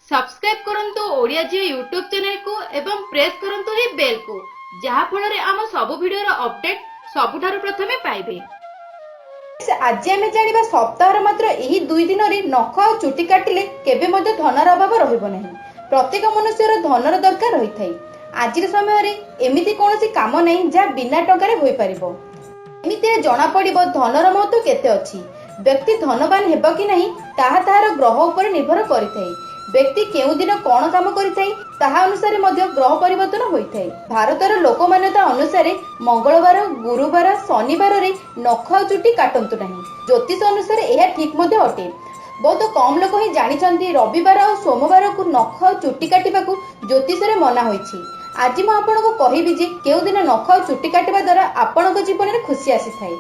Subscribe करंतु ओडिया जी YouTube channel को एवं प्रेस करंतु ही बेल को जहाँ फल आम सब वीडियो अपडेट सबुठारु प्रथमे पाइबे। आज आम जाना सप्ताह मात्र यही 2 दिन नख और चुटी काटिले केबे मध्य धनर अभाव रहिबो नहीं। प्रत्येक मनुष्यर धनर दरकार रही थाई। आज समय एमिति कौन काम नहीं जहाँ बिना टंकार हो पारिबो। एमिति जना पड़िबो धनर महत्व केते अछि। व्यक्ति धनवान हेबो कि नहीं ताहा ताहार ग्रह उपर निर्भर करिथाई। व्यक्ति केउ दिन कौन काम करिथाई ताहा अनुसार मध्य ग्रह परिवर्तन होइथाई। भारतर लोकमान्यता अनुसार मंगलवार गुरुवार शनिवार रे नख और चुटी काटंतु नहीं। ज्योतिष अनुसार यह ठीक मध्य अटे। बहुत कम लोक ही जानिछंती रविवार और सोमवार को नख और चुटी काटिबा को ज्योतिष रे मना होइछि। आज मैं आपको कहबी जे केउ दिन नख और चुटी काटिबा द्वारा आपनक जीवन में खुशी आसीथाई।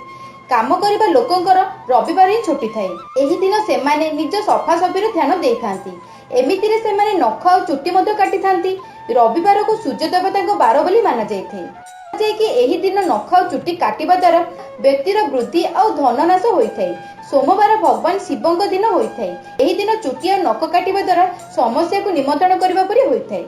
काम करिबा लोकंकर रविवार ही छुट्टी थाए। एही दिन सेमाने निज सफा सफीर ध्यान देइथांती। एमितिरे सेमाने नख और चुट्टी मध्य काटी थांती। रविवार को सूर्य देवता बार बोली माना जाए कि एही दिन नख और चुट्टी काटिबा द्वारा व्यक्तिर वृद्धि और धननाश होइथाए। सोमवार भगवान शिवंक दिन होइथाए। एही दिन चुट्टी और नख काटिबा द्वारा समस्या को निमंत्रण करिबा परि होइथाए।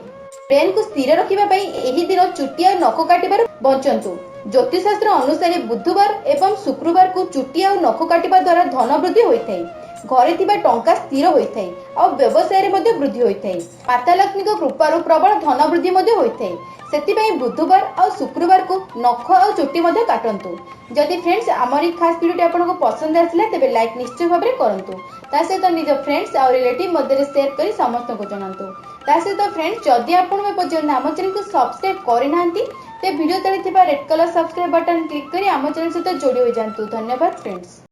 ब्रेन को स्थिर रखिबा पई एही दिन चुट्टी और नख काटिबार बंचंतु। ज्योतिष शास्त्र अनुसार बुधवार एवं शुक्रवार को चुट्टी और नख काटिबा द्वारा धन वृद्धि होइथाए। घरे थिबा टंका स्थिर होइथाए और व्यवसाय रे मध्ये वृद्धि होइथाए। माता लक्ष्मी को कृपारु प्रबल धन वृद्धि मध्ये होइथाए। सेतिपई बुधवार और शुक्रवार को नख और चुट्टी मध्ये काटंतु। जदि फ्रेंड्स हमर खास वीडियो आपनको पसंद आसिला तेबे लाइक निश्चय भाबरे करंतु। ता सहित निज फ्रेंड्स और रिलेटिव मध्ये शेयर करी समस्त को जणांतु। ता सहित फ्रेंड्स जदि आपण में पर्यंत आम चैनल को सब्सक्राइब करि नांती ते वीडियो तले थिबा red colour subscribe button click करी आम चैनल सहित जोड़ी हो जांतु। धन्यवाद फ्रेंड्स।